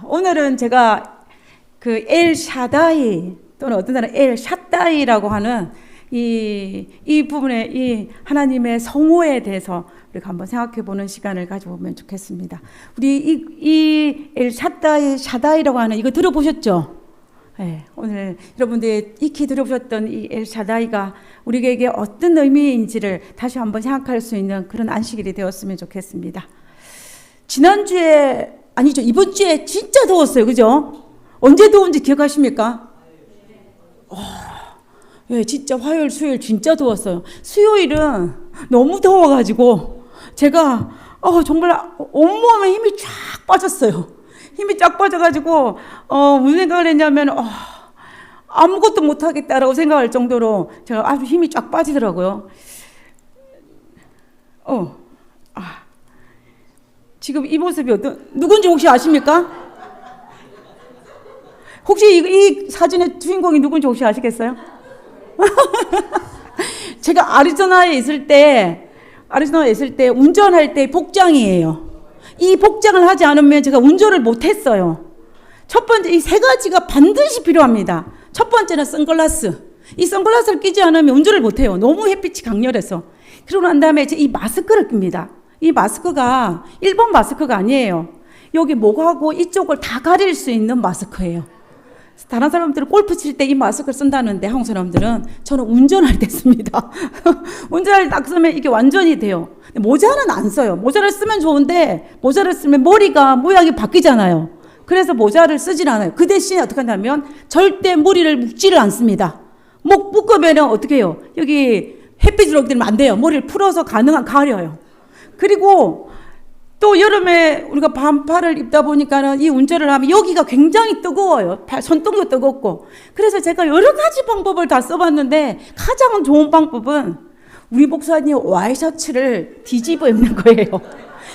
오늘은 제가 그 엘샤다이 또는 어떤 사람은 엘샤다이라고 하는 이 부분에 이 하나님의 성호에 대해서 우리가 한번 생각해 보는 시간을 가져보면 좋겠습니다. 우리 이 엘샤다이, 샤다이라고 하는 이거 들어보셨죠? 네, 오늘 여러분들이 익히 들어보셨던 이 엘샤다이가 우리에게 어떤 의미인지를 다시 한번 생각할 수 있는 그런 안식일이 되었으면 좋겠습니다. 지난주에 아니죠, 이번 주에 진짜 더웠어요, 그죠? 언제 더운지 기억하십니까? 네, 진짜 화요일, 수요일 진짜 더웠어요. 수요일은 너무 더워가지고 제가 정말 온몸에 힘이 쫙 빠졌어요. 힘이 쫙 빠져가지고 무슨 생각을 했냐면 아무것도 못하겠다라고 생각할 정도로 제가 아주 힘이 쫙 빠지더라고요. 지금 이 모습이 누군지 혹시 아십니까? 혹시 이 사진의 주인공이 누군지 혹시 아시겠어요? 제가 아리조나에 있을 때 운전할 때 복장이에요. 이 복장을 하지 않으면 제가 운전을 못했어요. 첫 번째, 이 세 가지가 반드시 필요합니다. 첫 번째는 선글라스. 이 선글라스를 끼지 않으면 운전을 못해요. 너무 햇빛이 강렬해서. 그러고 난 다음에 이 마스크를 낍니다. 이 마스크가 일본 마스크가 아니에요. 여기 목하고 이쪽을 다 가릴 수 있는 마스크예요. 다른 사람들은 골프 칠 때 이 마스크를 쓴다는데 한국 사람들은, 저는 운전할 때 씁니다. 운전할 때 딱 쓰면 이게 완전히 돼요. 모자는 안 써요. 모자를 쓰면 좋은데 모자를 쓰면 머리가 모양이 바뀌잖아요. 그래서 모자를 쓰질 않아요. 그 대신에 어떻게 한다면 절대 머리를 묶지를 않습니다. 묶으면 어떻게 해요? 여기 햇빛이 이렇게 되면 안 돼요. 머리를 풀어서 가능한 가려요. 그리고 또 여름에 우리가 반팔을 입다 보니까는 이 운전을 하면 여기가 굉장히 뜨거워요. 손등도 뜨겁고. 그래서 제가 여러 가지 방법을 다 써봤는데 가장 좋은 방법은 우리 목사님 와이셔츠를 뒤집어 입는 거예요.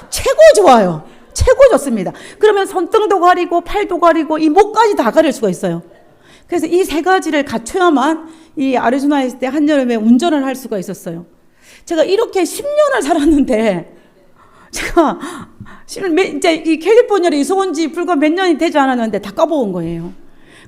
최고 좋아요. 최고 좋습니다. 그러면 손등도 가리고 팔도 가리고 이 목까지 다 가릴 수가 있어요. 그래서 이 세 가지를 갖춰야만 이 아리조나에 있을 때 한여름에 운전을 할 수가 있었어요. 제가 이렇게 10년을 살았는데 제가 이제 이 캘리포니아에 이사 온 지 불과 몇 년이 되지 않았는데 다 까먹은 거예요.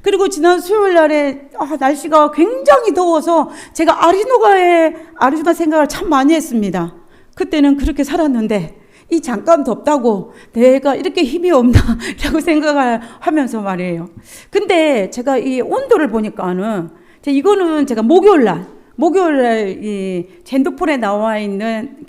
그리고 지난 수요일 날에 날씨가 굉장히 더워서 제가 아리조나 생각을 참 많이 했습니다. 그때는 그렇게 살았는데 이 잠깐 덥다고 내가 이렇게 힘이 없나 라고 생각을 하면서 말이에요. 근데 제가 이 온도를 보니까는 이거는 제가 목요일 날 이 핸드폰에 나와 있는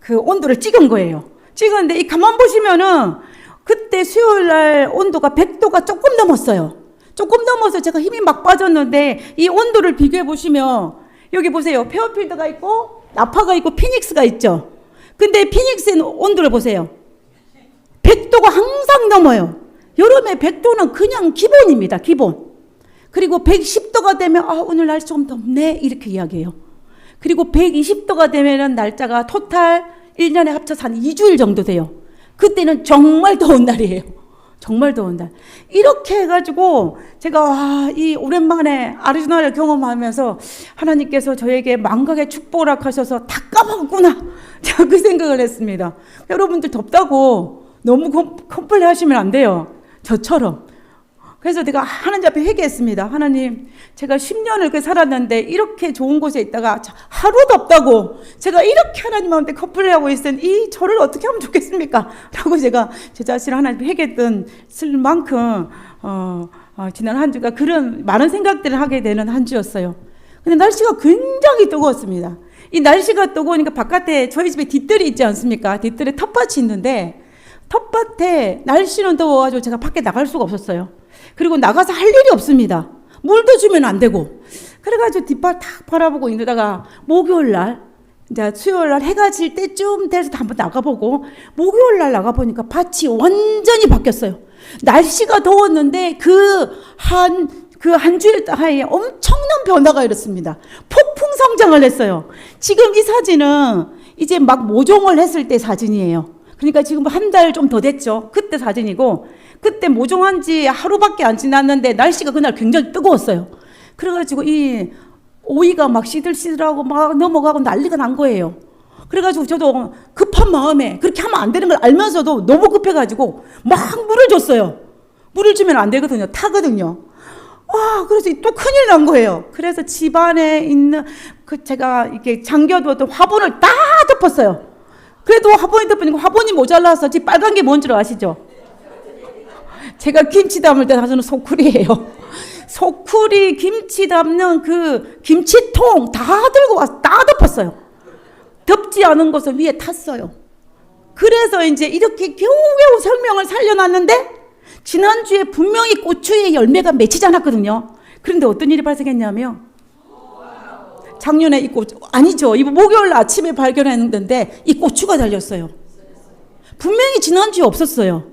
그 온도를 찍은 거예요. 찍었는데 이 가만 보시면은 그때 수요일 날 온도가 100도가 조금 넘었어요. 조금 넘어서 제가 힘이 막 빠졌는데 이 온도를 비교해 보시면 여기 보세요. 페어필드가 있고 나파가 있고 피닉스가 있죠. 근데 피닉스의 온도를 보세요. 100도가 항상 넘어요. 여름에 100도는 그냥 기본입니다. 기본. 그리고 110도가 되면 오늘 날씨 좀 덥네 이렇게 이야기해요. 그리고 120도가 되면은 날짜가 토탈 1년에 합쳐서 한 2주일 정도 돼요. 그때는 정말 더운 날이에요. 정말 더운 날. 이렇게 해가지고 제가 이 오랜만에 아리조나를 경험하면서 하나님께서 저에게 망각의 축복을 하셔서 다 까먹었구나. 제가 그 생각을 했습니다. 여러분들 덥다고 너무 컴플레인 하시면 안 돼요. 저처럼. 그래서 제가 하나님 앞에 회개했습니다. 하나님, 제가 10년을 그렇게 살았는데 이렇게 좋은 곳에 있다가 하루도 없다고 제가 이렇게 하나님한테 컴플레인하고 있으니 저를 어떻게 하면 좋겠습니까? 라고 제가 제 자신을 하나님 회개했던 만큼 지난 한 주가 그런 많은 생각들을 하게 되는 한 주였어요. 근데 날씨가 굉장히 뜨거웠습니다. 이 날씨가 뜨거우니까 바깥에 저희 집에 뒷뜰이 있지 않습니까? 뒷뜰에 텃밭이 있는데 텃밭에 날씨는 더워가지고 제가 밖에 나갈 수가 없었어요. 그리고 나가서 할 일이 없습니다. 물도 주면 안 되고. 그래가지고 뒷밭 탁 바라보고 있다가 목요일 날, 이제 수요일 날 해가 질 때쯤 돼서 한번 나가보고 목요일 날 나가보니까 밭이 완전히 바뀌었어요. 날씨가 더웠는데 한 주일 사이에 엄청난 변화가 일었습니다. 폭풍 성장을 했어요. 지금 이 사진은 이제 막 모종을 했을 때 사진이에요. 그러니까 지금 한 달 좀 더 됐죠. 그때 사진이고, 그때 모종한 지 하루밖에 안 지났는데 날씨가 그날 굉장히 뜨거웠어요. 그래가지고 이 오이가 막 시들시들하고 막 넘어가고 난리가 난 거예요. 그래가지고 저도 급한 마음에 그렇게 하면 안 되는 걸 알면서도 너무 급해가지고 막 물을 줬어요. 물을 주면 안 되거든요. 타거든요. 그래서 또 큰일 난 거예요. 그래서 집안에 있는 제가 이렇게 잠겨두었던 화분을 다 덮었어요. 그래도 화분이 덮으니까 화분이 모자라서 지 빨간 게 뭔 줄 아시죠? 제가 김치 담을 때 가서는 소쿠리예요. 소쿠리 김치 담는 그 김치통 다 들고 와서 다 덮었어요. 덮지 않은 것을 위에 탔어요. 그래서 이제 이렇게 겨우겨우 생명을 살려놨는데 지난주에 분명히 고추의 열매가 맺히지 않았거든요. 그런데 어떤 일이 발생했냐면 작년에 이 고추, 아니죠. 이 목요일 아침에 발견했는데 이 고추가 달렸어요. 분명히 지난주에 없었어요.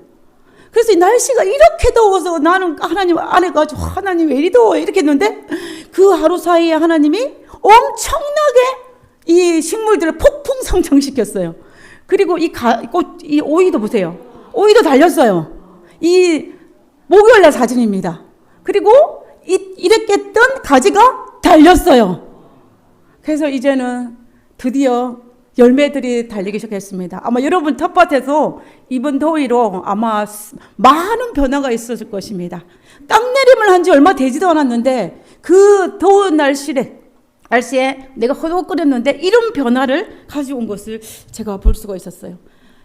그래서 이 날씨가 이렇게 더워서 나는 하나님 안에 가지고 하나님 왜 이리 더워 이렇게 했는데 그 하루 사이에 하나님이 엄청나게 이 식물들을 폭풍 성장시켰어요. 그리고 이 오이도 보세요. 오이도 달렸어요. 이 목요일날 사진입니다. 그리고 이렇게 뜬 가지가 달렸어요. 그래서 이제는 드디어 열매들이 달리기 시작했습니다. 아마 여러분 텃밭에서 이번 더위로 아마 많은 변화가 있었을 것입니다. 땅내림을 한 지 얼마 되지도 않았는데 그 더운 날씨에 내가 허덕거렸는데 이런 변화를 가져온 것을 제가 볼 수가 있었어요.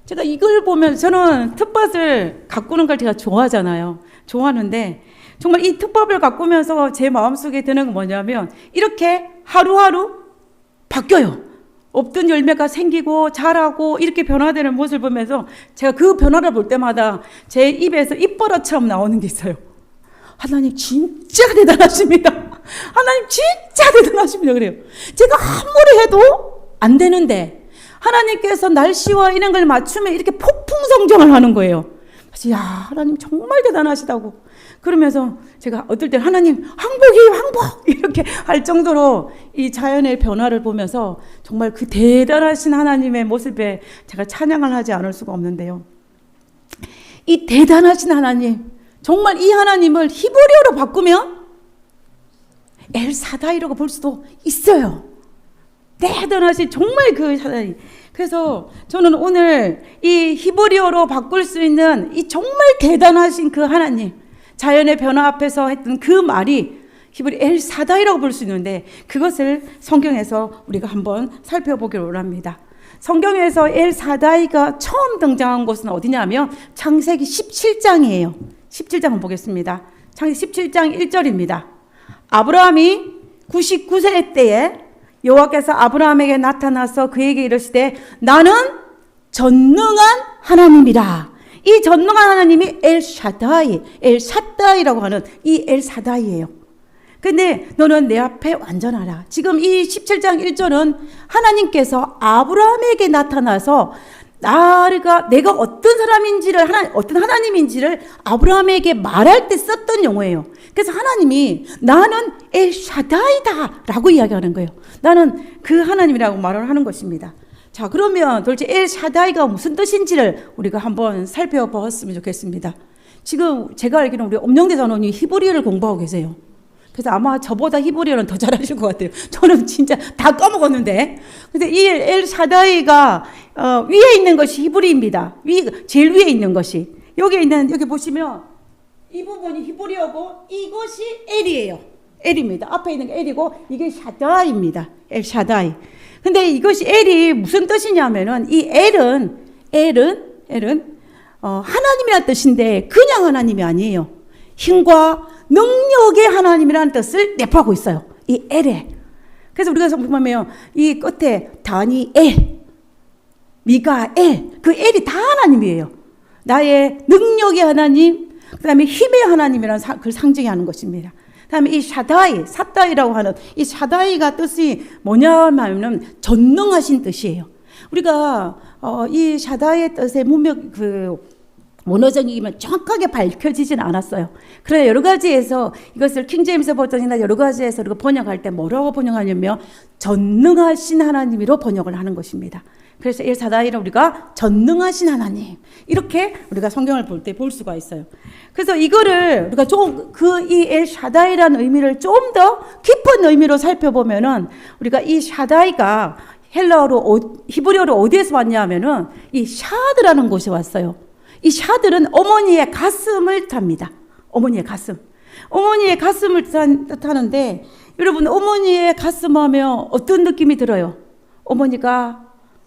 제가 이걸 보면 저는 텃밭을 가꾸는 걸 제가 좋아하잖아요. 좋아하는데 정말 이 텃밭을 가꾸면서 제 마음속에 드는 건 뭐냐면 이렇게 하루하루 바뀌어요. 없던 열매가 생기고 자라고 이렇게 변화되는 모습을 보면서 제가 그 변화를 볼 때마다 제 입에서 입버릇처럼 나오는 게 있어요. 하나님 진짜 대단하십니다. 하나님 진짜 대단하십니다. 그래요. 제가 아무리 해도 안 되는데 하나님께서 날씨와 이런 걸 맞추면 이렇게 폭풍 성장을 하는 거예요. 그래서 야 하나님 정말 대단하시다고 그러면서 제가 어떨 때 하나님 항복 이렇게 할 정도로 이 자연의 변화를 보면서 정말 그 대단하신 하나님의 모습에 제가 찬양을 하지 않을 수가 없는데요. 이 대단하신 하나님 정말 이 하나님을 히브리어로 바꾸면 엘사다이라고 볼 수도 있어요. 대단하신 정말 그 하나님. 그래서 저는 오늘 이 히브리어로 바꿀 수 있는 이 정말 대단하신 그 하나님 자연의 변화 앞에서 했던 그 말이 히브리 엘사다이라고 볼 수 있는데 그것을 성경에서 우리가 한번 살펴보기를 원합니다. 성경에서 엘사다이가 처음 등장한 곳은 어디냐면 창세기 17장이에요. 17장을 보겠습니다. 창세기 17장 1절입니다. 아브라함이 99세 때에 여호와께서 아브라함에게 나타나서 그에게 이르시되 나는 전능한 하나님이라. 이 전능한 하나님이 엘샤다이라고 하는 이 엘사다이예요. 근데 너는 내 앞에 완전하라. 지금 이 17장 1절은 하나님께서 아브라함에게 나타나서 내가 어떤 사람인지를 어떤 하나님인지를 아브라함에게 말할 때 썼던 용어예요. 그래서 하나님이 나는 엘샤다이다 라고 이야기하는 거예요. 나는 그 하나님이라고 말을 하는 것입니다. 자, 그러면 도대체 엘샤다이가 무슨 뜻인지를 우리가 한번 살펴보았으면 좋겠습니다. 지금 제가 알기로는 우리 엄영대 장로님 히브리어를 공부하고 계세요. 그래서 아마 저보다 히브리어는 더 잘하실 것 같아요. 저는 진짜 다 까먹었는데. 근데 이 엘샤다이가 위에 있는 것이 히브리입니다. 제일 위에 있는 것이. 여기 보시면 이 부분이 히브리어고 이것이 엘이에요. 엘입니다. 앞에 있는 게 엘이고 이게 샤다이입니다. 엘샤다이. 근데 이것이 엘이 무슨 뜻이냐면은 이 엘은 하나님이라는 뜻인데 그냥 하나님이 아니에요. 힘과 능력의 하나님이라는 뜻을 내포하고 있어요. 이 엘에. 그래서 우리가 보면 이 끝에 다니엘, 미가엘, 그 엘이 다 하나님이에요. 나의 능력의 하나님, 그 다음에 힘의 하나님이라는 그 상징이 하는 것입니다. 그 다음에 이 사다이라고 하는 이 사다이가 뜻이 뭐냐면 전능하신 뜻이에요. 우리가 이 사다이의 뜻의 원어적이면 정확하게 밝혀지진 않았어요. 그러나 여러 가지에서 이것을 킹제임스 버전이나 여러 가지에서 우리가 번역할 때 뭐라고 번역하냐면 전능하신 하나님으로 번역을 하는 것입니다. 그래서 이 사다이를 우리가 전능하신 하나님 이렇게 우리가 성경을 볼 때 볼 수가 있어요. 그래서 이거를 우리가 좀 이 엘샤다이라는 의미를 좀 더 깊은 의미로 살펴보면은 우리가 이 샤다이가 히브리어로 어디에서 왔냐 하면은 이 샤드라는 곳에 왔어요. 이 샤들은 어머니의 가슴을 뜻합니다. 어머니의 가슴. 어머니의 가슴을 뜻하는데, 여러분, 어머니의 가슴 하면 어떤 느낌이 들어요? 어머니가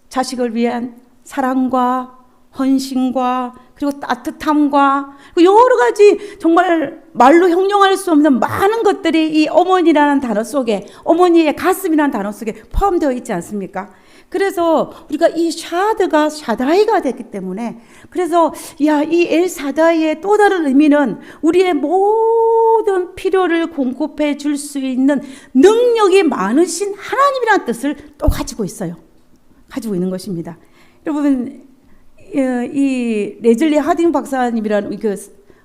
자식을 위한 사랑과 헌신과 그리고 따뜻함과 여러 가지 정말 말로 형용할 수 없는 많은 것들이 이 어머니라는 단어 속에, 어머니의 가슴이라는 단어 속에 포함되어 있지 않습니까? 그래서 우리가 이 샤드가 샤다이가 됐기 때문에, 그래서 이 엘사다이의 또 다른 의미는 우리의 모든 필요를 공급해 줄 수 있는 능력이 많으신 하나님이라는 뜻을 또 가지고 있어요. 가지고 있는 것입니다. 여러분, 이 레즐리 하딩 박사님이라는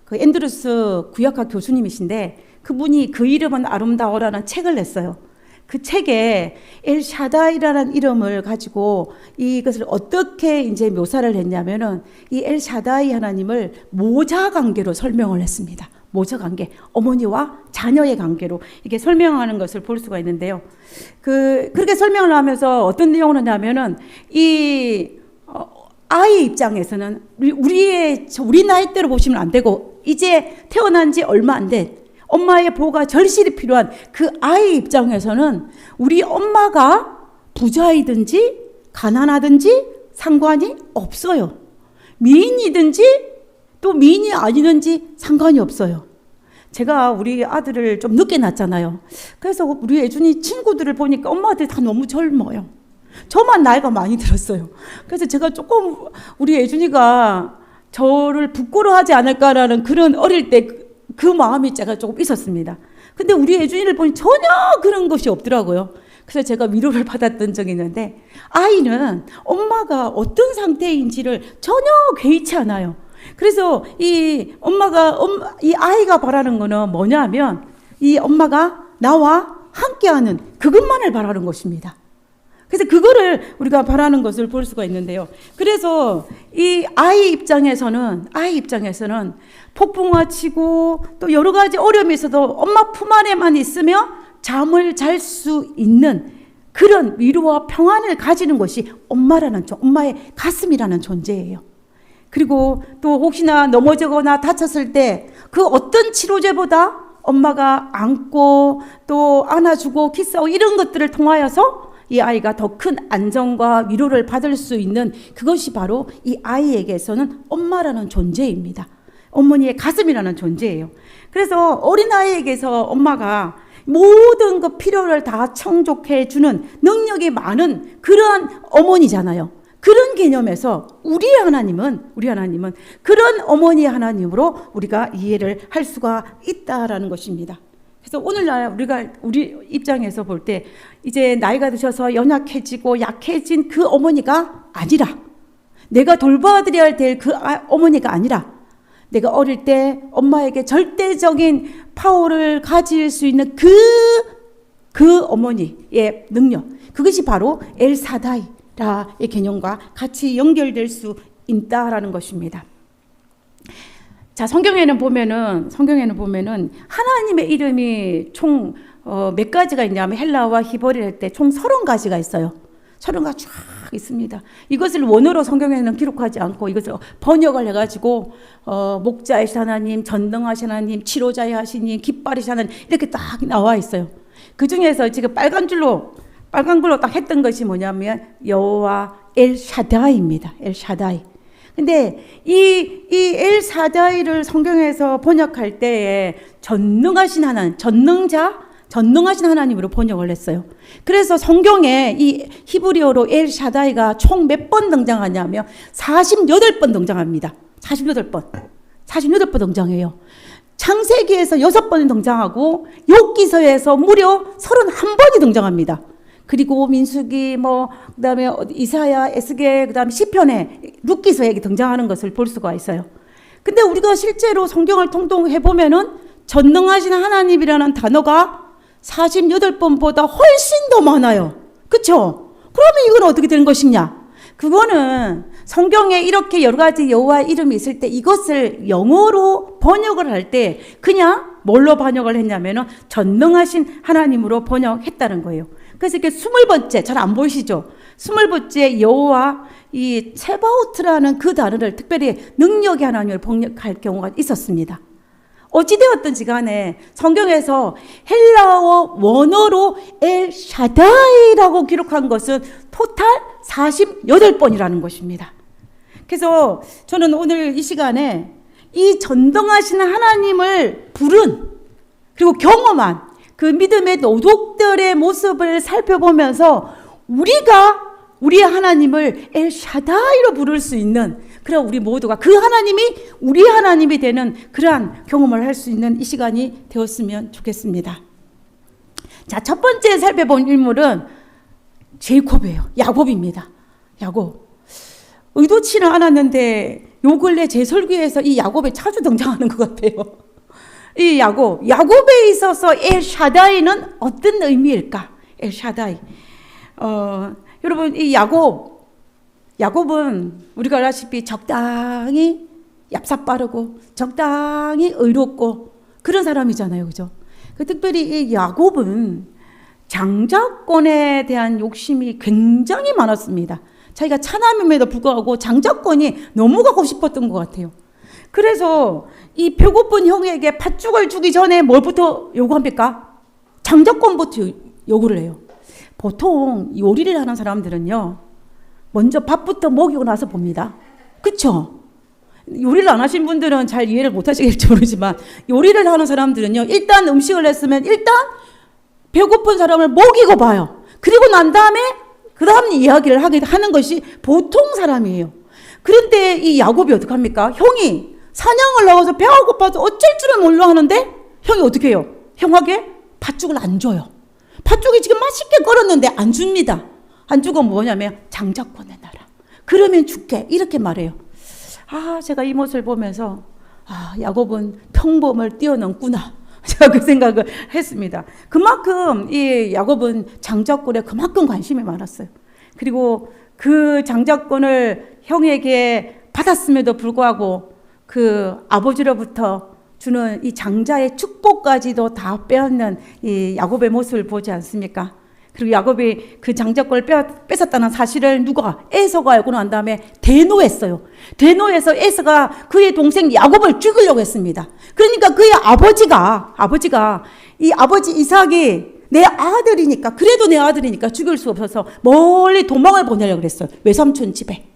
그 앤드루스 구약학 교수님이신데, 그분이 그 이름은 아름다워라는 책을 냈어요. 그 책에 엘샤다이라는 이름을 가지고 이것을 어떻게 이제 묘사를 했냐면은, 이 엘샤다이 하나님을 모자 관계로 설명을 했습니다. 모자 관계, 어머니와 자녀의 관계로 이렇게 설명하는 것을 볼 수가 있는데요. 그렇게 설명을 하면서 어떤 내용을 하냐면은, 아이 입장에서는 우리 나이대로 보시면 안 되고, 이제 태어난 지 얼마 안 된 엄마의 보호가 절실히 필요한 그 아이 입장에서는 우리 엄마가 부자이든지 가난하든지 상관이 없어요. 미인이든지 또 미인이 아니든지 상관이 없어요. 제가 우리 아들을 좀 늦게 낳았잖아요. 그래서 우리 예준이 친구들을 보니까 엄마들이 다 너무 젊어요. 저만 나이가 많이 들었어요. 그래서 제가 조금 우리 예준이가 저를 부끄러워하지 않을까라는 그런 어릴 때 그 마음이 제가 조금 있었습니다. 근데 우리 예준이를 보니 전혀 그런 것이 없더라고요. 그래서 제가 위로를 받았던 적이 있는데, 아이는 엄마가 어떤 상태인지를 전혀 개의치 않아요. 그래서 이 아이가 바라는 거는 뭐냐면, 이 엄마가 나와 함께하는 그것만을 바라는 것입니다. 그래서 그거를 우리가 바라는 것을 볼 수가 있는데요. 그래서 이 아이 입장에서는 폭풍과 치고 또 여러 가지 어려움이 있어도 엄마 품 안에만 있으며 잠을 잘 수 있는 그런 위로와 평안을 가지는 것이 엄마의 가슴이라는 존재예요. 그리고 또 혹시나 넘어지거나 다쳤을 때 그 어떤 치료제보다 엄마가 안고 또 안아주고 키스하고 이런 것들을 통하여서 이 아이가 더 큰 안정과 위로를 받을 수 있는, 그것이 바로 이 아이에게서는 엄마라는 존재입니다. 어머니의 가슴이라는 존재예요. 그래서 어린아이에게서 엄마가 모든 그 필요를 다 충족해 주는 능력이 많은 그러한 어머니잖아요. 그런 개념에서 우리 하나님은 그런 어머니 하나님으로 우리가 이해를 할 수가 있다라는 것입니다. 그래서 오늘날 우리 입장에서 볼 때 이제 나이가 드셔서 연약해지고 약해진 그 어머니가 아니라, 내가 돌봐드려야 될 그 어머니가 아니라, 내가 어릴 때 엄마에게 절대적인 파워를 가질 수 있는 그 어머니의 능력, 그것이 바로 엘사다이라의 개념과 같이 연결될 수 있다라는 것입니다. 자, 성경에는 보면은 하나님의 이름이 총 몇 가지가 있냐면, 헬라와 히브리어 할 때 총 30가지가 있어요. 30가지 쫙 있습니다. 이것을 원어로 성경에는 기록하지 않고 이것을 번역을 해가지고 목자이신 하나님, 전능하신 하나님, 치료자의 하시님, 깃발이신 하나님, 이렇게 딱 나와 있어요. 그 중에서 지금 빨간 글로 딱 했던 것이 뭐냐면 여호와 엘샤다이입니다. 엘샤다이. 근데 이 엘사다이를 성경에서 번역할 때에 전능하신 하나님, 전능하신 하나님으로 번역을 했어요. 그래서 성경에 이 히브리어로 엘샤다이가 총 몇 번 등장하냐면 48번 등장합니다. 48번 등장해요. 창세기에서 6번이 등장하고 욥기서에서 무려 31번이 등장합니다. 그리고 민수기, 그다음에 이사야, 에스겔, 그다음에 시편에, 룻기서에 등장하는 것을 볼 수가 있어요. 근데 우리가 실제로 성경을 통독해 보면은 전능하신 하나님이라는 단어가 48번보다 훨씬 더 많아요. 그렇죠? 그러면 이건 어떻게 되는 것이냐? 그거는 성경에 이렇게 여러 가지 여호와의 이름이 있을 때 이것을 영어로 번역을 할 때 그냥 뭘로 번역을 했냐면은 전능하신 하나님으로 번역했다는 거예요. 그래서 이렇게 20번째, 잘 안 보이시죠? 20번째 여호와 이 체바오트라는 그 단어를 특별히 능력의 하나님을 번역할 경우가 있었습니다. 어찌되었든지 간에 성경에서 헬라어 원어로 엘 샤다이라고 기록한 것은 토탈 48번이라는 것입니다. 그래서 저는 오늘 이 시간에 이 전능하신 하나님을 부른 그리고 경험한 그 믿음의 노독들의 모습을 살펴보면서 우리의 하나님을 엘 샤다이로 부를 수 있는 그런 우리 모두가 그 하나님이 우리 하나님이 되는 그러한 경험을 할 수 있는 이 시간이 되었으면 좋겠습니다. 자, 첫 번째 살펴본 인물은 제이콥이에요. 야곱입니다. 야곱. 의도치는 않았는데 요 근래 제 설교에서 이 야곱이 자주 등장하는 것 같아요. 이 야곱에 있어서 엘 샤다이는 어떤 의미일까? 엘 샤다이. 여러분, 이 야곱은 우리가 알다시피 적당히 얍삽 빠르고 적당히 의롭고 그런 사람이잖아요. 그죠? 특별히 이 야곱은 장자권에 대한 욕심이 굉장히 많았습니다. 자기가 차남임에도 불구하고 장자권이 너무 갖고 싶었던 것 같아요. 그래서 이 배고픈 형에게 팥죽을 주기 전에 뭘부터 요구합니까? 장자권부터 요구를 해요. 보통 요리를 하는 사람들은요, 먼저 밥부터 먹이고 나서 봅니다. 그쵸? 요리를 안 하신 분들은 잘 이해를 못 하시겠지 모르지만, 요리를 하는 사람들은요, 일단 음식을 했으면 일단 배고픈 사람을 먹이고 봐요. 그리고 난 다음에 그 다음 이야기를 하는 것이 보통 사람이에요. 그런데 이 야곱이 어떡합니까? 형이 사냥을 나가서 배가 고파서 어쩔 줄을 몰라 하는데 형이 어떻게 해요? 형에게 팥죽을 안 줘요. 팥죽이 지금 맛있게 끓었는데 안 줍니다. 안 주고 뭐냐면 장자권 내놔라. 그러면 줄게. 이렇게 말해요. 제가 이 모습을 보면서 야곱은 평범을 뛰어넘구나. 제가 그 생각을 했습니다. 그만큼 이 야곱은 장자권에 그만큼 관심이 많았어요. 그리고 그 장자권을 형에게 받았음에도 불구하고 그 아버지로부터 주는 이 장자의 축복까지도 다 빼앗는 이 야곱의 모습을 보지 않습니까? 그리고 야곱이 그 장자권을 뺏었다는 사실을 에서가 알고 난 다음에 대노했어요. 대노해서 에서가 그의 동생 야곱을 죽이려고 했습니다. 그러니까 그의 아버지가 이 아버지 이삭이 내 아들이니까, 그래도 내 아들이니까 죽일 수 없어서 멀리 도망을 보내려고 그랬어요. 외삼촌 집에.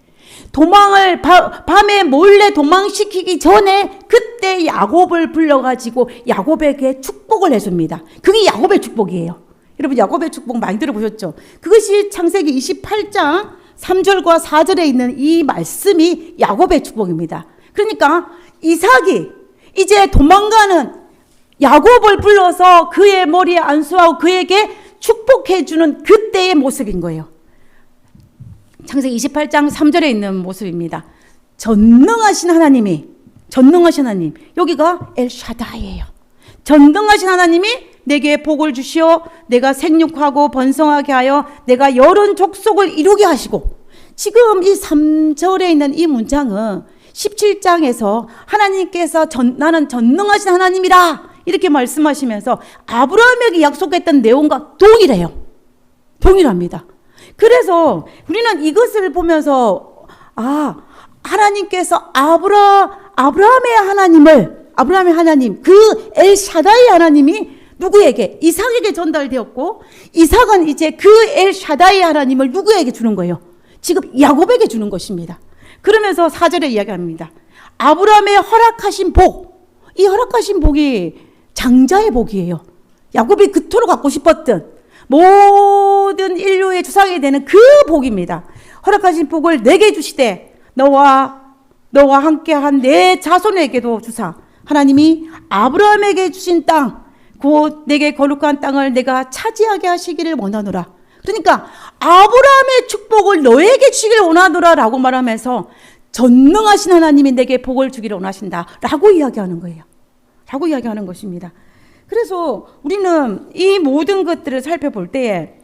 도망을 밤에 몰래 도망시키기 전에 그때 야곱을 불러가지고 야곱에게 축복을 해줍니다. 그게 야곱의 축복이에요. 여러분, 야곱의 축복 많이 들어보셨죠? 그것이 창세기 28장 3절과 4절에 있는 이 말씀이 야곱의 축복입니다. 그러니까 이삭이 이제 도망가는 야곱을 불러서 그의 머리에 안수하고 그에게 축복해주는 그때의 모습인 거예요. 창세기 28장 3절에 있는 모습입니다. 전능하신 하나님, 여기가 엘샤다이예요. 전능하신 하나님이 내게 복을 주시어 내가 생육하고 번성하게 하여 내가 여러 족속을 이루게 하시고, 지금 이 3절에 있는 이 문장은 17장에서 하나님께서 나는 전능하신 하나님이라 이렇게 말씀하시면서 아브라함에게 약속했던 내용과 동일합니다. 그래서 우리는 이것을 보면서 하나님께서 아브라함의 하나님, 그 엘샤다이 하나님이 누구에게? 이삭에게 전달되었고, 이삭은 이제 그 엘샤다이 하나님을 누구에게 주는 거예요? 지금 야곱에게 주는 것입니다. 그러면서 4절에 이야기합니다. 아브라함의 허락하신 복, 이 허락하신 복이 장자의 복이에요. 야곱이 그토록 갖고 싶었던 모든 인류의 주상이 되는 그 복입니다. 허락하신 복을 내게 주시되 너와 함께한 내 자손에게도 주사, 하나님이 아브라함에게 주신 땅, 곧 내게 거룩한 땅을 내가 차지하게 하시기를 원하노라. 그러니까 아브라함의 축복을 너에게 주기를 원하노라 라고 말하면서 전능하신 하나님이 내게 복을 주기를 원하신다 라고 이야기하는 거예요. 라고 이야기하는 것입니다. 그래서 우리는 이 모든 것들을 살펴볼 때에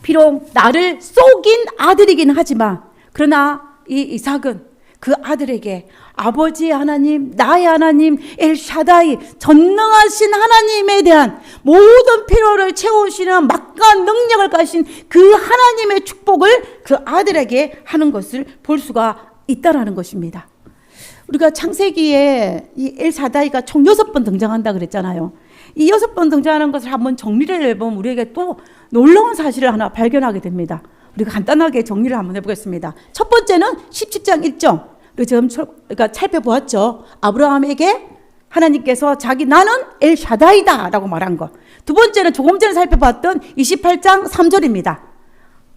비록 나를 속인 아들이긴 하지만, 그러나 이 이삭은 그 아들에게 아버지 하나님, 나의 하나님, 엘샤다이, 전능하신 하나님에 대한 모든 필요를 채우시는 막강한 능력을 가진 그 하나님의 축복을 그 아들에게 하는 것을 볼 수가 있다라는 것입니다. 우리가 창세기에 이 엘샤다이가 총 6번 등장한다 그랬잖아요. 이 6번 등장하는 것을 한번 정리를 해보면 우리에게 또 놀라운 사실을 하나 발견하게 됩니다. 우리가 간단하게 정리를 한번 해보겠습니다. 첫 번째는 17장 1절. 우리가 살펴보았죠. 아브라함에게 하나님께서 나는 엘샤다이다 라고 말한 것. 두 번째는 조금 전에 살펴봤던 28장 3절입니다.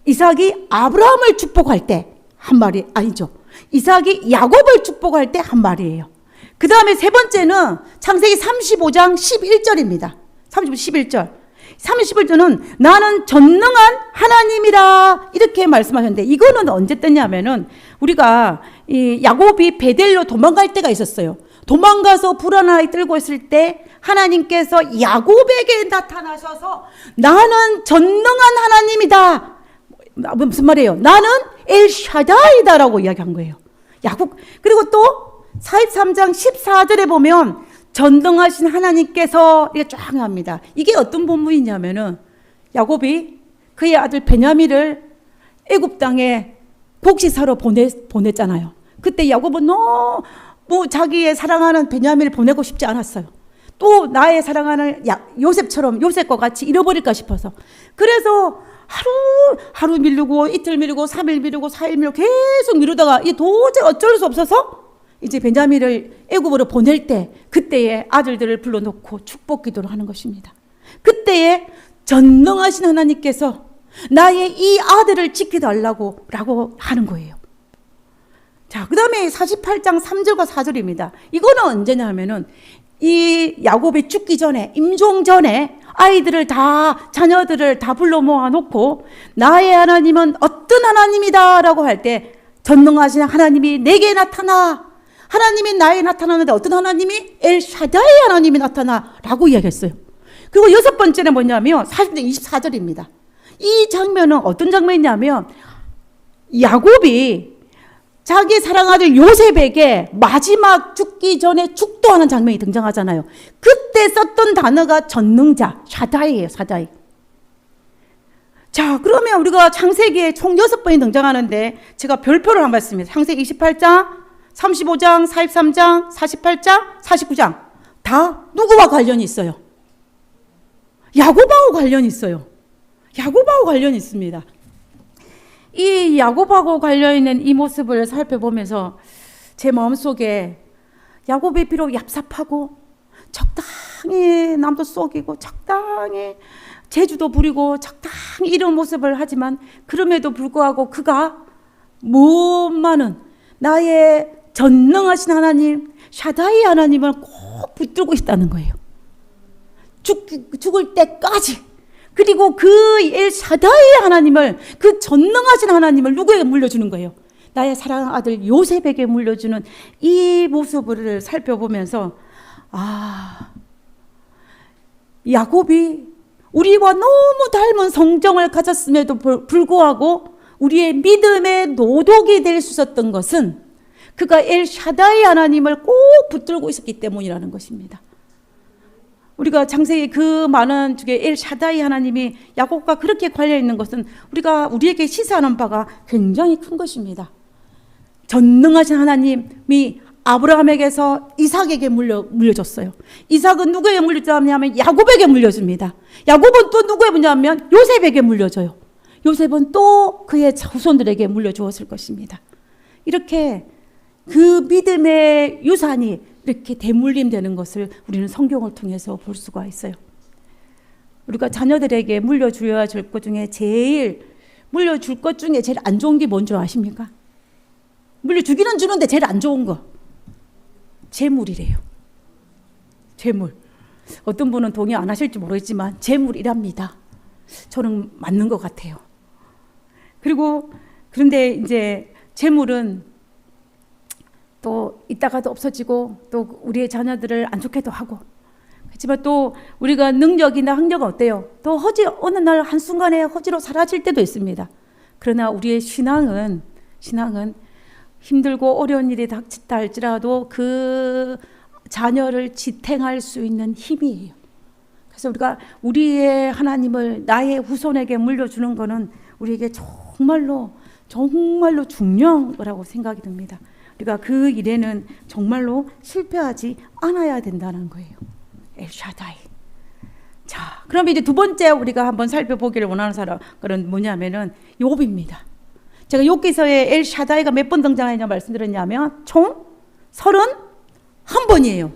이삭이 아브라함을 축복할 때 한 말이 아니죠. 이삭이 야곱을 축복할 때 한 말이에요. 그 다음에 세 번째는 창세기 35장 11절입니다. 11절. 31절은 나는 전능한 하나님이라 이렇게 말씀하셨는데, 이거는 언제 떴냐면은 우리가 이 야곱이 베델로 도망갈 때가 있었어요. 도망가서 불안하게 떨고 있을 때 하나님께서 야곱에게 나타나셔서 나는 전능한 하나님이다. 무슨 말이에요? 나는 엘샤다이다라고 이야기한 거예요. 야곱. 그리고 또 43장 14절에 보면 전능하신 하나님께서 이렇게 쫙 합니다. 이게 어떤 본문이냐면은 야곱이 그의 아들 베냐민을 애굽 땅에 곡식사로 보냈잖아요. 그때 야곱은 너무 자기의 사랑하는 베냐민을 보내고 싶지 않았어요. 또 나의 사랑하는 요셉처럼 요셉과 같이 잃어버릴까 싶어서. 그래서 하루 미루고 이틀 미루고 3일 미루고 4일 미루고 계속 미루다가 이 도저히 어쩔 수 없어서 이제 베냐민을 애굽으로 보낼 때 그때의 아들들을 불러놓고 축복 기도를 하는 것입니다. 그때에 전능하신 하나님께서 나의 이 아들을 지켜달라고 라고 하는 거예요. 자, 그 다음에 48장 3절과 4절입니다. 이거는 언제냐 하면은 이 야곱이 죽기 전에, 임종 전에 자녀들을 다 불러 모아놓고 나의 하나님은 어떤 하나님이다 라고 할 때 전능하신 하나님이 내게 나타나, 하나님이 나에게 나타나는데 어떤 하나님이? 엘샤다이 하나님이 나타나 라고 이야기했어요. 그리고 여섯 번째는 뭐냐면 40장 24절입니다. 이 장면은 어떤 장면이냐면 야곱이 자기 사랑아들 요셉에게 마지막 죽기 전에 축도하는 장면이 등장하잖아요. 그때 썼던 단어가 전능자, 샤다이예요, 샤다이. 자, 그러면 우리가 창세기에 총 6번이 등장하는데 제가 별표를 한번 했습니다. 창세기 28장, 35장, 43장, 48장, 49장. 다 누구와 관련이 있어요? 야곱하고 관련이 있어요. 야곱하고 관련이 있습니다. 이 야곱하고 관련있는 이 모습을 살펴보면서 제 마음속에 야곱이 비록 얍삽하고 적당히 남도 속이고 적당히 재주도 부리고 적당히 이런 모습을 하지만 그럼에도 불구하고 그가 무엇만은 나의 전능하신 하나님 샤다이 하나님을 꼭 붙들고 있다는 거예요. 죽을 때까지. 그리고 그 엘샤다이 하나님을, 그 전능하신 하나님을 누구에게 물려주는 거예요? 나의 사랑하는 아들 요셉에게 물려주는 이 모습을 살펴보면서 야곱이 우리와 너무 닮은 성정을 가졌음에도 불구하고 우리의 믿음의 노독이 될 수 있었던 것은 그가 엘샤다이 하나님을 꼭 붙들고 있었기 때문이라는 것입니다. 우리가 창세기 그 많은 중에 엘샤다이 하나님이 야곱과 그렇게 관련 있는 것은 우리에게 시사하는 바가 굉장히 큰 것입니다. 전능하신 하나님이 아브라함에게서 이삭에게 물려줬어요. 이삭은 누구에게 물려주냐면 야곱에게 물려줍니다. 야곱은 또 누구에게 물려주냐면 요셉에게 물려줘요. 요셉은 또 그의 후손들에게 물려주었을 것입니다. 이렇게 그 믿음의 유산이 이렇게 대물림되는 것을 우리는 성경을 통해서 볼 수가 있어요. 우리가 자녀들에게 물려줘야 될 것 중에 물려줄 것 중에 제일 안 좋은 게 뭔 줄 아십니까? 물려주기는 주는데 제일 안 좋은 거 재물이래요. 재물. 어떤 분은 동의 안 하실지 모르겠지만 재물이랍니다. 저는 맞는 것 같아요. 그런데 이제 재물은 또 있다가도 없어지고 또 우리의 자녀들을 안 좋게도 하고, 그렇지만 또 우리가 능력이나 학력은 어때요? 또 어느 날 한순간에 허지로 사라질 때도 있습니다. 그러나 우리의 신앙은 힘들고 어려운 일이 닥쳤다 할지라도 그 자녀를 지탱할 수 있는 힘이에요. 그래서 우리가 우리의 하나님을 나의 후손에게 물려주는 것은 우리에게 정말로 중요한 거라고 생각이 듭니다. 우리가 그 일에는 정말로 실패하지 않아야 된다는 거예요. 엘샤다이. 자, 그럼 이제 두 번째 우리가 한번 살펴보기를 원하는 사람은 뭐냐면은 욥입니다. 제가 욥기서에 엘샤다이가 몇 번 등장하냐 말씀드렸냐면 총 31번이에요.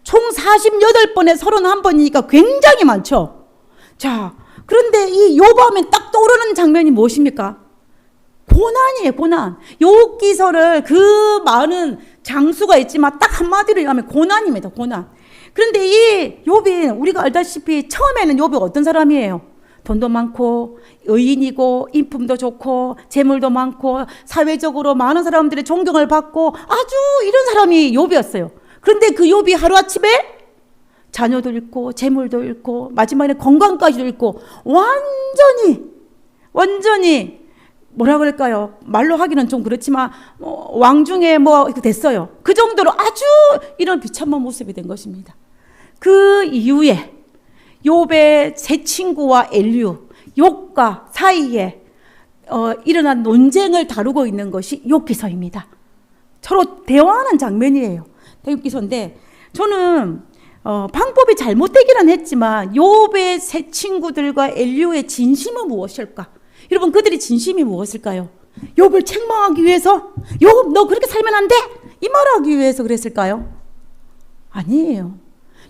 총 48번에 31번이니까 굉장히 많죠. 자, 그런데 이 욥하면 딱 떠오르는 장면이 무엇입니까? 고난이에요, 고난. 욥기서를 그 많은 장수가 있지만 딱 한마디로 얘기하면 고난입니다, 고난. 그런데 이 욥이 우리가 알다시피 처음에는 욥이 어떤 사람이에요? 돈도 많고 의인이고 인품도 좋고 재물도 많고 사회적으로 많은 사람들의 존경을 받고 아주 이런 사람이 욥이었어요. 그런데 그 욥이 하루아침에 자녀도 잃고 재물도 잃고 마지막에 건강까지도 잃고 완전히 뭐라 그럴까요? 말로 하기는 좀 그렇지만 왕중에 뭐 됐어요. 그 정도로 아주 이런 비참한 모습이 된 것입니다. 그 이후에 욥의 세 친구와 엘류, 욥과 사이에 일어난 논쟁을 다루고 있는 것이 욥기서입니다. 서로 대화하는 장면이에요. 욥기서인데 저는 방법이 잘못되기는 했지만 욥의 세 친구들과 엘류의 진심은 무엇일까? 여러분, 그들의 진심이 무엇일까요? 욥을 책망하기 위해서? 욥, 너 그렇게 살면 안 돼! 이 말하기 위해서 그랬을까요? 아니에요.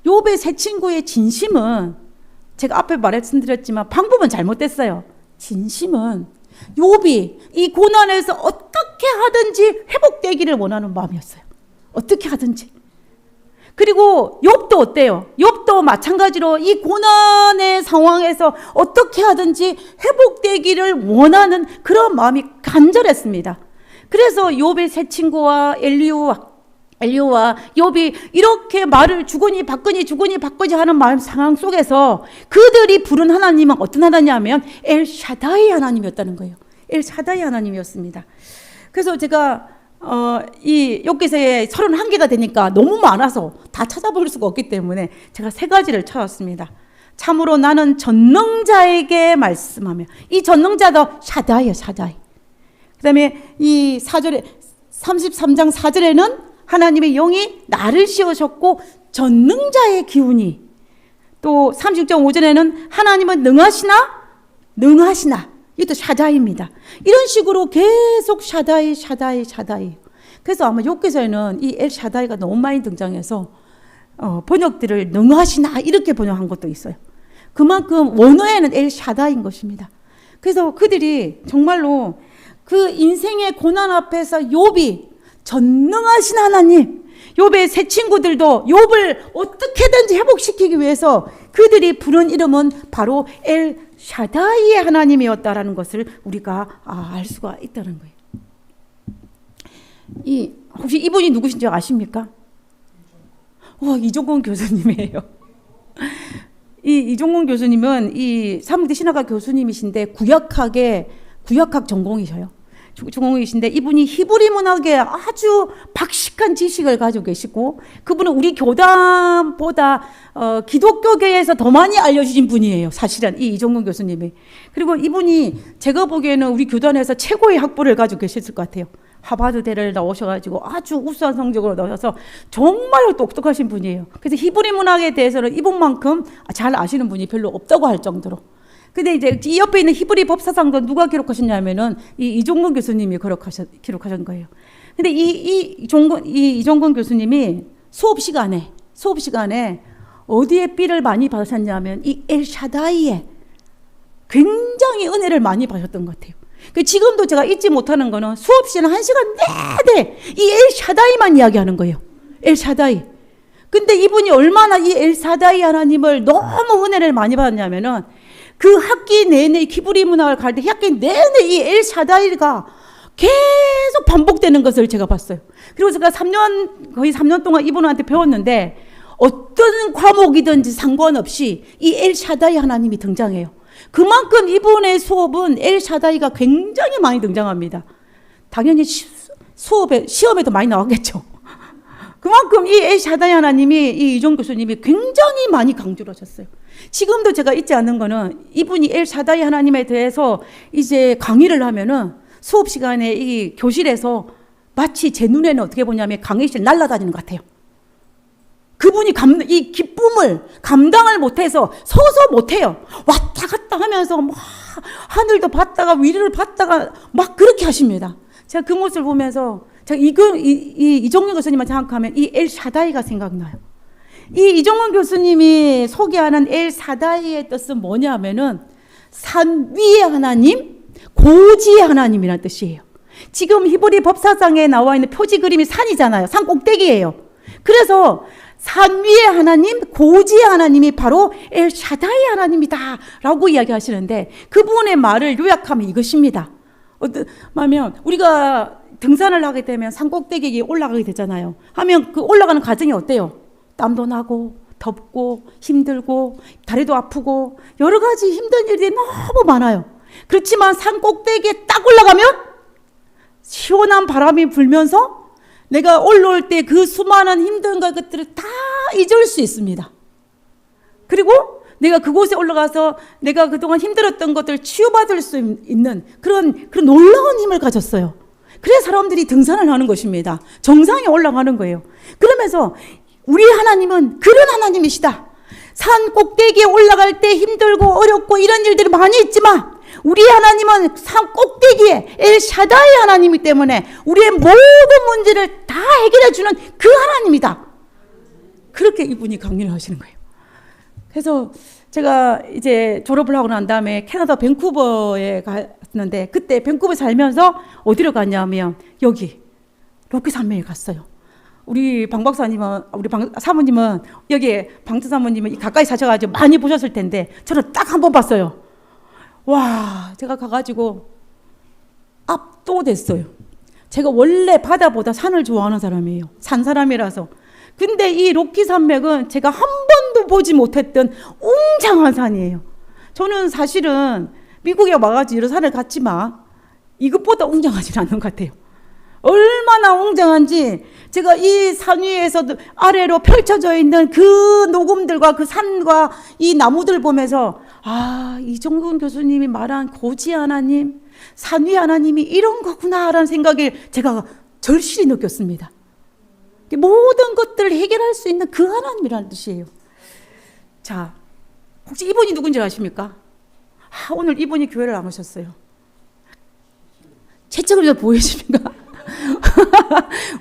욥의 세 친구의 진심은 제가 앞에 말씀드렸지만 방법은 잘못됐어요. 진심은 욥이 이 고난에서 어떻게 하든지 회복되기를 원하는 마음이었어요. 어떻게 하든지. 그리고 욥도 어때요? 욥도 마찬가지로 이 고난의 상황에서 어떻게 하든지 회복되기를 원하는 그런 마음이 간절했습니다. 그래서 욥의 세 친구와 엘리오와 욥이 이렇게 말을 주거니 받거니 하는 마음 상황 속에서 그들이 부른 하나님은 어떤 하나님이냐면 엘샤다이 하나님이었다는 거예요. 엘샤다이 하나님이었습니다. 그래서 제가 이 욥기서에 31개가 되니까 너무 많아서 다 찾아볼 수가 없기 때문에 제가 3가지를 찾았습니다. 참으로 나는 전능자에게 말씀하며, 이 전능자도 샤다이예요, 샤다이. 그 다음에 이 4절에 33장 4절에는 하나님의 영이 나를 씌우셨고 전능자의 기운이, 또 36장 5절에는 하나님은 능하시나 이것도 샤다이입니다. 이런 식으로 계속 샤다이. 그래서 아마 욥기서에는 이 엘 샤다이가 너무 많이 등장해서 번역들을 능하시나 이렇게 번역한 것도 있어요. 그만큼 원어에는 엘 샤다이인 것입니다. 그래서 그들이 정말로 그 인생의 고난 앞에서 욥이 전능하신 하나님, 욥의 세 친구들도 욥을 어떻게든지 회복시키기 위해서 그들이 부른 이름은 바로 엘 샤다이의 하나님이었다라는 것을 우리가 알 수가 있다는 거예요. 혹시 이분이 누구신지 아십니까? 이종건 교수님이에요. 이종건 교수님은 이 사문대 신학과 교수님이신데 구약학 전공이셔요. 전공이신데 이분이 히브리 문학에 아주 박식한 지식을 가지고 계시고 그분은 우리 교단보다 기독교계에서 더 많이 알려주신 분이에요. 사실은 이 이종근 교수님이. 그리고 이분이 제가 보기에는 우리 교단에서 최고의 학부를 가지고 계셨을 것 같아요. 하버드대를 나오셔가지고 아주 우수한 성적으로 나오셔서 정말로 똑똑하신 분이에요. 그래서 히브리 문학에 대해서는 이분만큼 잘 아시는 분이 별로 없다고 할 정도로. 근데 이제 이 옆에 있는 히브리 법사상도 누가 기록하셨냐면은 이종근 교수님이 기록하신 거예요. 근데 이종근 교수님이 수업 시간에 어디에 삐를 많이 받으셨냐면 이 엘샤다이에 굉장히 은혜를 많이 받으셨던 것 같아요. 지금도 제가 잊지 못하는 거는 수업 시간 1시간 내내 이 엘샤다이만 이야기하는 거예요. 엘샤다이. 근데 이분이 얼마나 이 엘샤다이 하나님을 너무 은혜를 많이 받았냐면은 그 학기 내내 히브리 문학을 갈 때 학기 내내 이 엘샤다이가 계속 반복되는 것을 제가 봤어요. 그리고 제가 거의 3년 동안 이분한테 배웠는데 어떤 과목이든지 상관없이 이 엘샤다이 하나님이 등장해요. 그만큼 이분의 수업은 엘샤다이가 굉장히 많이 등장합니다. 당연히 시험에도 많이 나왔겠죠. 그만큼 이 엘샤다이 하나님이 이 이종 교수님이 굉장히 많이 강조를 하셨어요. 지금도 제가 잊지 않는 거는 이분이 엘샤다이 하나님에 대해서 이제 강의를 하면은 수업 시간에 이 교실에서 마치 제 눈에는 어떻게 보냐면 강의실 날아다니는 것 같아요. 그분이 이 기쁨을 감당을 못해서 서서 못해요. 왔다 갔다 하면서 막 하늘도 봤다가 위를 봤다가 막 그렇게 하십니다. 제가 그 모습을 보면서 제가 이종근 교수님만 생각하면 이 엘샤다이가 생각나요. 이 이종근 교수님이 소개하는 엘샤다이의 뜻은 뭐냐면은 산 위의 하나님, 고지의 하나님이라는 뜻이에요. 지금 히브리 법사상에 나와 있는 표지 그림이 산이잖아요. 산 꼭대기예요. 그래서 산 위의 하나님, 고지의 하나님이 바로 엘샤다이 하나님이다 라고 이야기하시는데 그분의 말을 요약하면 이것입니다. 어떠냐면 우리가 등산을 하게 되면 산 꼭대기에 올라가게 되잖아요. 하면 그 올라가는 과정이 어때요? 땀도 나고 덥고 힘들고 다리도 아프고 여러 가지 힘든 일이 너무 많아요. 그렇지만 산 꼭대기에 딱 올라가면 시원한 바람이 불면서 내가 올라올 때 그 수많은 힘든 것들을 다 잊을 수 있습니다. 그리고 내가 그곳에 올라가서 내가 그동안 힘들었던 것들 치유받을 수 있는 그런 놀라운 힘을 가졌어요. 그래서 사람들이 등산을 하는 것입니다. 정상에 올라가는 거예요. 그러면서 우리 하나님은 그런 하나님이시다. 산 꼭대기에 올라갈 때 힘들고 어렵고 이런 일들이 많이 있지만 우리 하나님은 산 꼭대기에 엘샤다이 하나님이기 때문에 우리의 모든 문제를 다 해결해 주는 그 하나님이다. 그렇게 이분이 강의를 하시는 거예요. 그래서 제가 이제 졸업을 하고 난 다음에 캐나다 밴쿠버에 갔는데 그때 밴쿠버에 살면서 어디로 갔냐면 여기 로키 산맥에 갔어요. 우리 방 박사님은 우리 방 사모님은 여기 방트 사모님은 가까이 사셔가지고 많이 보셨을 텐데 저는 딱 한 번 봤어요. 와, 제가 가가지고 압도됐어요. 제가 원래 바다보다 산을 좋아하는 사람이에요. 산 사람이라서. 근데 이 로키 산맥은 제가 한 번도 보지 못했던 웅장한 산이에요. 저는 사실은 미국에 와가지고 이런 산을 갔지만 이것보다 웅장하지 않는 것 같아요. 얼마나 웅장한지 제가 이 산 위에서 아래로 펼쳐져 있는 그 녹음들과 그 산과 이 나무들 보면서 아, 이종근 교수님이 말한 고지 하나님, 산 위 하나님이 이런 거구나라는 생각을 제가 절실히 느꼈습니다. 모든 것들을 해결할 수 있는 그 하나님이라는 뜻이에요. 자, 혹시 이분이 누군지 아십니까? 아, 오늘 이분이 교회를 안 오셨어요. 채찍을 보이십니까?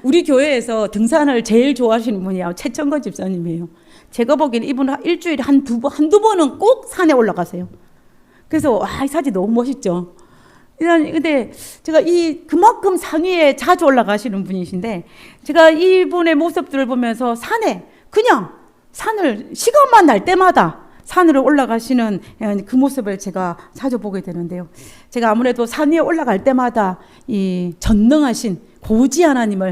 우리 교회에서 등산을 제일 좋아하시는 분이 최천건 집사님이에요. 제가 보기에는 이분은 일주일에 한두 번은 꼭 산에 올라가세요. 그래서 와, 이 사진 너무 멋있죠. 근데 제가 그만큼 산 위에 자주 올라가시는 분이신데 제가 이분의 모습들을 보면서 그냥 산을 시간만 날 때마다 산으로 올라가시는 그 모습을 제가 자주 보게 되는데요. 제가 아무래도 산 위에 올라갈 때마다 이 전능하신 고지 하나님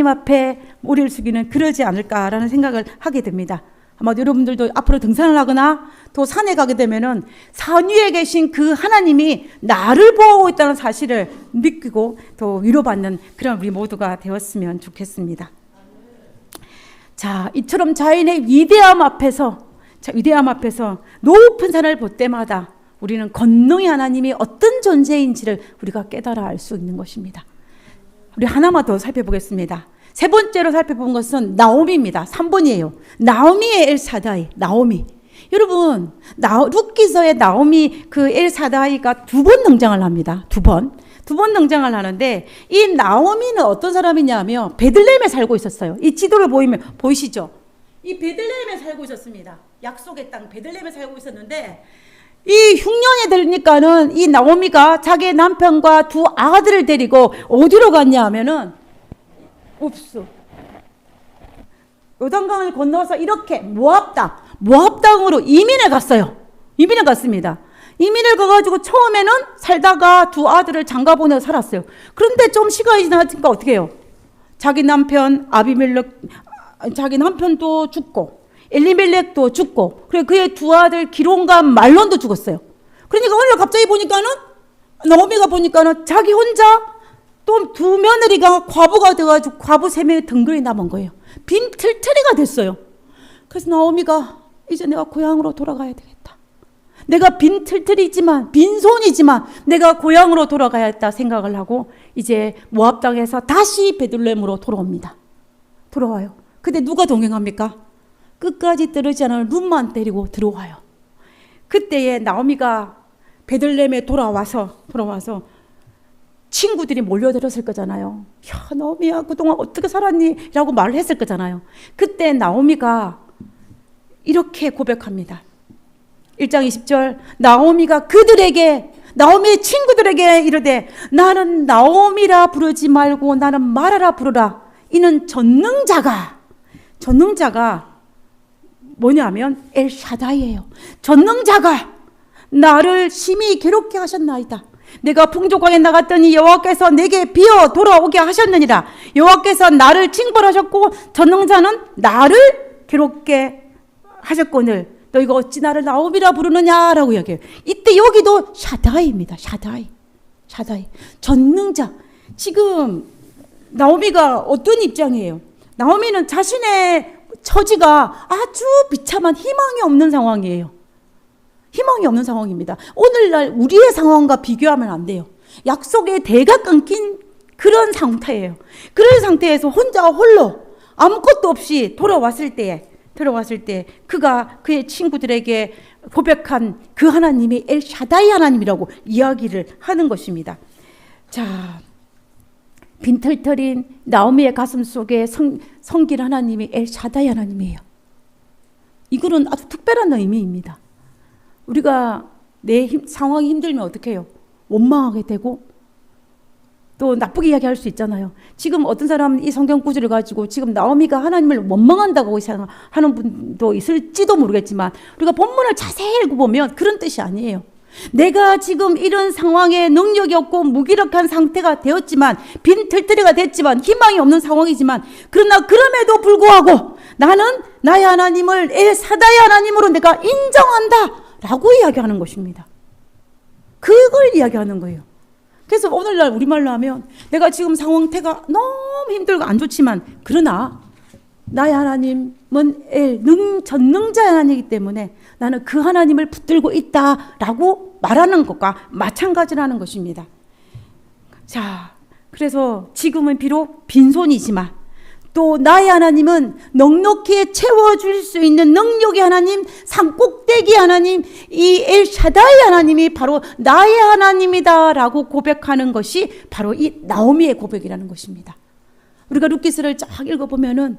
앞에 머리를 숙이는 그러지 않을까라는 생각을 하게 됩니다. 아마 여러분들도 앞으로 등산을 하거나 또 산에 가게 되면은 산 위에 계신 그 하나님이 나를 보호하고 있다는 사실을 믿고 또 위로받는 그런 우리 모두가 되었으면 좋겠습니다. 자, 이처럼 자연의 위대함 앞에서 높은 산을 볼 때마다 우리는 권능의 하나님이 어떤 존재인지를 우리가 깨달아 알 수 있는 것입니다. 우리 하나만 더 살펴보겠습니다. 세 번째로 살펴본 것은 나오미입니다. 3번이에요. 나오미의 엘사다이, 나오미. 여러분, 룻기서의 나오미 그 엘사다이가 2번 등장을 합니다. 2번 등장을 하는데 이 나오미는 어떤 사람이냐면 베들레헴에 살고 있었어요. 이 지도를 보이시죠? 이 베들레헴에 살고 있었습니다. 약속의 땅 베들레헴에 살고 있었는데 이 흉년이 되니까는 이 나오미가 자기 남편과 2 아들을 데리고 어디로 갔냐 하면은 요단강을 건너서 이렇게 모압 땅으로 이민을 갔어요. 이민을 갔습니다. 이민을 가가지고 처음에는 살다가 2 아들을 장가 보내서 살았어요. 그런데 좀 시간이 지나니까 어떻게 해요? 자기 남편 자기 남편도 죽고 엘리멜렉도 죽고 그리고 그의 2 아들 기론과 말론도 죽었어요. 그러니까 어느 날 갑자기 보니까는 나오미가 보니까는 자기 혼자 또 두 며느리가 과부가 돼가지고 과부 3명이 덩그러니 남은 거예요. 빈틀터리가 됐어요. 그래서 나오미가 이제 내가 고향으로 돌아가야 되겠다. 내가 빈틀터리지만 빈손이지만 내가 고향으로 돌아가야겠다 생각을 하고 이제 모압 땅에서 다시 베들레헴으로 돌아옵니다. 돌아와요. 근데 누가 동행합니까? 끝까지 떨어지지 않은 룻만 데리고 들어와요. 그때에 나오미가 베들레헴에 돌아와서 친구들이 몰려들었을 거잖아요. 야, 나오미야 그동안 어떻게 살았니? 라고 말을 했을 거잖아요. 그때 나오미가 이렇게 고백합니다. 1장 20절 나오미가 그들에게 나오미의 친구들에게 이르되 나는 나오미라 부르지 말고 나는 마라라 부르라. 이는 전능자가 뭐냐면 엘샤다이예요. 전능자가 나를 심히 괴롭게 하셨나이다. 내가 풍족하게 나갔더니 여호와께서 내게 비어 돌아오게 하셨느니라. 여호와께서 나를 징벌하셨고 전능자는 나를 괴롭게 하셨거늘 너희가 어찌 나를 나오미라 부르느냐라고 이야기해요. 이때 여기도 샤다이입니다. 샤다이. 전능자. 지금 나오미가 어떤 입장이에요? 나오미는 자신의 처지가 아주 비참한 희망이 없는 상황이에요. 희망이 없는 상황입니다. 오늘날 우리의 상황과 비교하면 안 돼요. 약속의 대가 끊긴 그런 상태예요. 그런 상태에서 혼자 홀로 아무것도 없이 돌아왔을 때 그가 그의 친구들에게 고백한 그 하나님이 엘샤다이 하나님이라고 이야기를 하는 것입니다. 자, 빈털터린 나오미의 가슴 속에 성길 하나님이 엘샤다이 하나님이에요. 이거는 아주 특별한 의미입니다. 우리가 내 상황이 힘들면 어떻게 해요? 원망하게 되고 또 나쁘게 이야기할 수 있잖아요. 지금 어떤 사람은 이 성경 구절을 가지고 지금 나오미가 하나님을 원망한다고 생각하는 분도 있을지도 모르겠지만 우리가 본문을 자세히 읽어보면 그런 뜻이 아니에요. 내가 지금 이런 상황에 능력이 없고 무기력한 상태가 되었지만 빈털터리가 됐지만 희망이 없는 상황이지만 그러나 그럼에도 불구하고 나는 나의 하나님을 엘사다이 하나님으로 내가 인정한다 라고 이야기하는 것입니다. 그걸 이야기하는 거예요. 그래서 오늘날 우리말로 하면 내가 지금 상황태가 너무 힘들고 안 좋지만 그러나 나의 하나님은 전능자의 하나님이기 때문에 나는 그 하나님을 붙들고 있다라고 말하는 것과 마찬가지라는 것입니다. 자, 그래서 지금은 비록 빈손이지만 또 나의 하나님은 넉넉히 채워줄 수 있는 능력의 하나님, 산꼭대기 하나님, 이 엘샤다이 하나님이 바로 나의 하나님이다라고 고백하는 것이 바로 이 나오미의 고백이라는 것입니다. 우리가 룻기서를 쫙 읽어보면은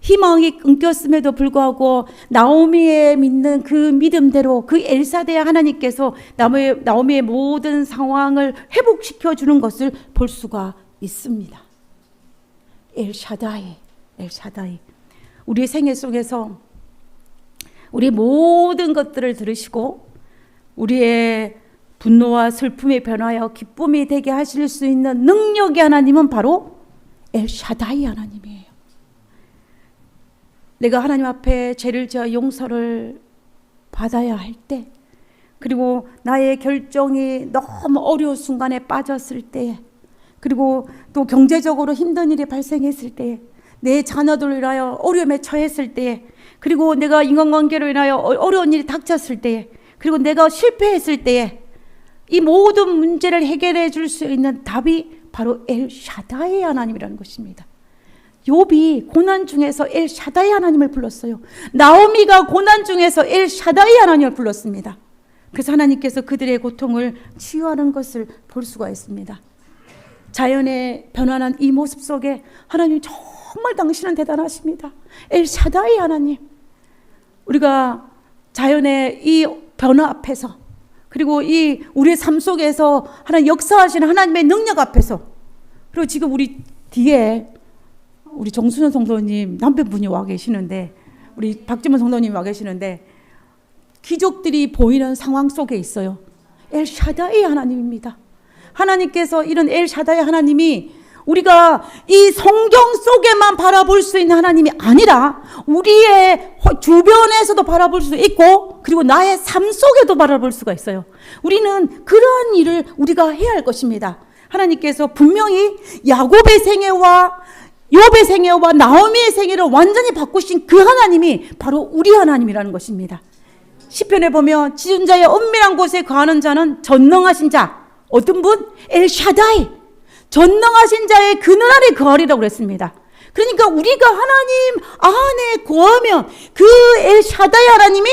희망이 끊겼음에도 불구하고 나오미의 믿는 그 믿음대로 그 엘사다이 하나님께서 나오미의 모든 상황을 회복시켜 주는 것을 볼 수가 있습니다. 엘샤다이. 우리의 생애 속에서 우리 모든 것들을 들으시고 우리의 분노와 슬픔이 변하여 기쁨이 되게 하실 수 있는 능력의 하나님은 바로 엘샤다이 하나님이에요. 내가 하나님 앞에 죄를 지어 용서를 받아야 할 때, 그리고 나의 결정이 너무 어려운 순간에 빠졌을 때, 그리고 또 경제적으로 힘든 일이 발생했을 때, 내 자녀들로 인하여 어려움에 처했을 때, 그리고 내가 인간관계로 인하여 어려운 일이 닥쳤을 때, 그리고 내가 실패했을 때에 이 모든 문제를 해결해 줄 수 있는 답이 바로 엘샤다이 하나님이라는 것입니다. 욥이 고난 중에서 엘샤다이 하나님을 불렀어요. 나오미가 고난 중에서 엘샤다이 하나님을 불렀습니다. 그래서 하나님께서 그들의 고통을 치유하는 것을 볼 수가 있습니다. 자연의 변화한 이 모습 속에 하나님 정말 당신은 대단하십니다. 엘샤다이 하나님. 우리가 자연의 이 변화 앞에서, 그리고 이 우리의 삶 속에서 하나님 역사하시는 하나님의 능력 앞에서, 그리고 지금 우리 뒤에 우리 정순현 성도님 남편분이 와 계시는데, 우리 박지문 성도님이 와 계시는데, 기적들이 보이는 상황 속에 있어요. 엘샤다이 하나님입니다. 하나님께서 이런 엘샤다이 하나님이 우리가 이 성경 속에만 바라볼 수 있는 하나님이 아니라 우리의 주변에서도 바라볼 수 있고, 그리고 나의 삶 속에도 바라볼 수가 있어요. 우리는 그러한 일을 우리가 해야 할 것입니다. 하나님께서 분명히 야곱의 생애와 욥의 생애와 나오미의 생애를 완전히 바꾸신 그 하나님이 바로 우리 하나님이라는 것입니다. 시편에 보면 지존자의 엄밀한 곳에 거하는 자는 전능하신 자, 어떤 분? 엘샤다이, 전능하신 자의 그늘 아래 거하리라고 그랬습니다. 그러니까 우리가 하나님 안에 거하면 그 엘샤다이 하나님이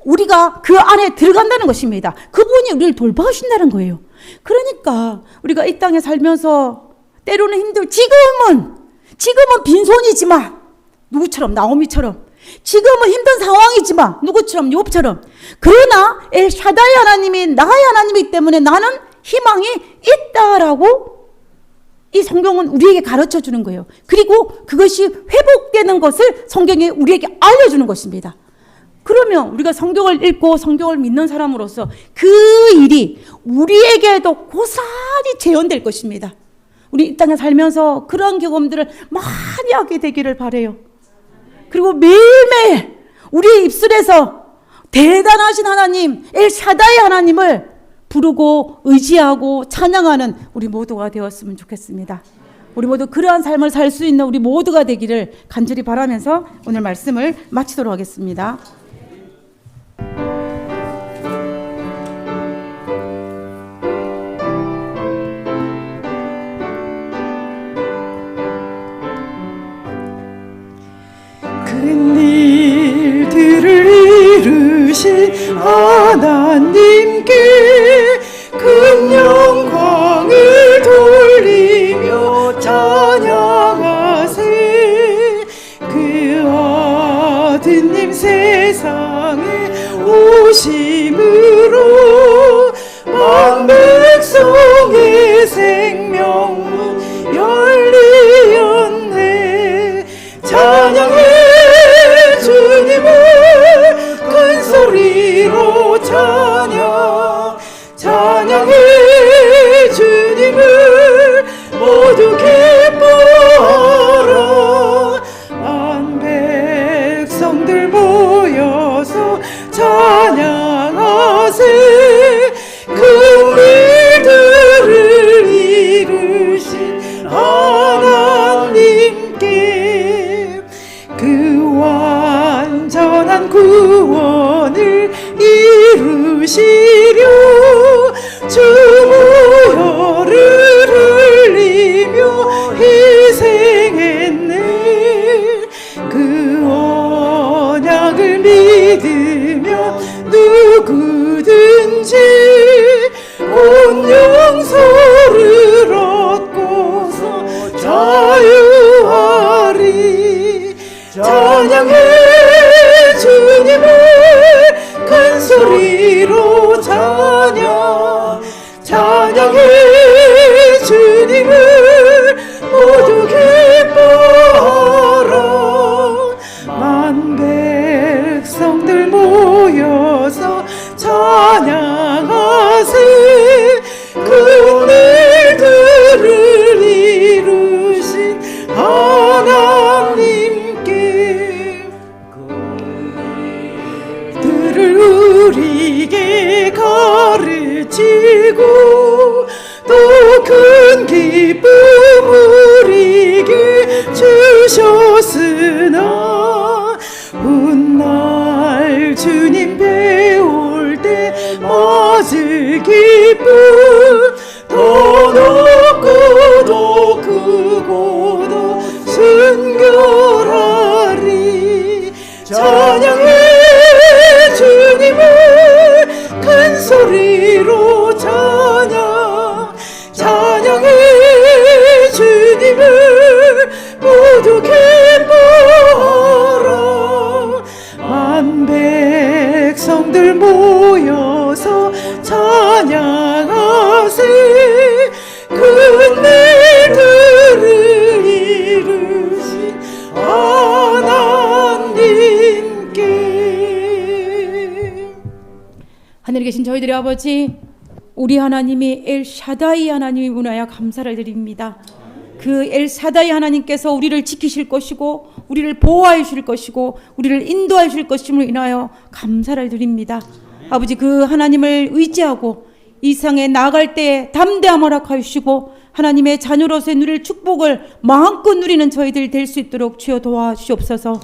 우리가 그 안에 들어간다는 것입니다. 그분이 우리를 돌봐주신다는 거예요. 그러니까 우리가 이 땅에 살면서 때로는 지금은 빈손이지만 누구처럼, 나오미처럼, 지금은 힘든 상황이지만 누구처럼, 욥처럼, 그러나 엘샤다이 하나님이 나의 하나님이기 때문에 나는 희망이 있다라고 이 성경은 우리에게 가르쳐 주는 거예요. 그리고 그것이 회복되는 것을 성경이 우리에게 알려주는 것입니다. 그러면 우리가 성경을 읽고 성경을 믿는 사람으로서 그 일이 우리에게도 고스란히 재현될 것입니다. 우리 이 땅에 살면서 그런 경험들을 많이 하게 되기를 바라요. 그리고 매일매일 우리의 입술에서 대단하신 하나님, 엘샤다이 하나님을 부르고 의지하고 찬양하는 우리 모두가 되었으면 좋겠습니다. 우리 모두 그러한 삶을 살 수 있는 우리 모두가 되기를 간절히 바라면서 오늘 말씀을 마치도록 하겠습니다. 큰 일들을 이루신 하나님께 큰 영광을 돌리며 찬양하세. 그 아드님 세상에 오심으로 만 백성의 생명문 열리었네. 찬양해 주님을 큰 소리로 찬양해 주님을 모두 기뻐하라. 만 백성들 모여서 찬양하세. 큰 일들을 이루신 하나님께 그 완전한 구원을 이루시려 주 무혈을 흘리며 희생했네. 그 언약을 믿으며 누구든지 온 영소를 얻고서 자유하리. 찬양해 주님을 큰 소리로 찬양해 주님을 모두 기뻐하라. 만 백성들 모여서 찬양하세. 큰 일들을 이루신 하나님께 들을 우리에게 가르치고 또 큰 기쁨 우리에게 주셨으나 훗날 주님 배울 때 맞을 기쁨 더 높고 더 크고 더 순결하리. 찬양해 주님을 큰 소리로 찬양해 주님을 모두 기뻐하라. 만 백성들 모여서 찬양하세. 큰 일들을 이루신 하나님께. 하늘에 계신 저희들의 아버지, 우리 하나님이 엘샤다이 하나님이구나 감사를 드립니다. 그 엘샤다이 하나님께서 우리를 지키실 것이고 우리를 보호해 주실 것이고 우리를 인도해 주실 것임을 인하여 감사를 드립니다. 아버지, 그 하나님을 의지하고 이 세상에 나아갈 때 담대함 허락하여 주시고 하나님의 자녀로서의 누릴 축복을 마음껏 누리는 저희들 될 수 있도록 주여 도와주시옵소서.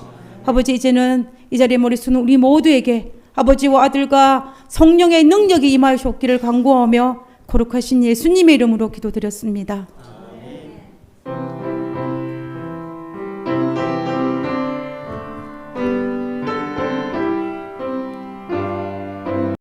아버지, 이제는 이 자리에 머리쓰는 우리 모두에게 아버지와 아들과 성령의 능력이 임하여 주옵기를 간구하며 거룩하신 예수님의 이름으로 기도드렸습니다.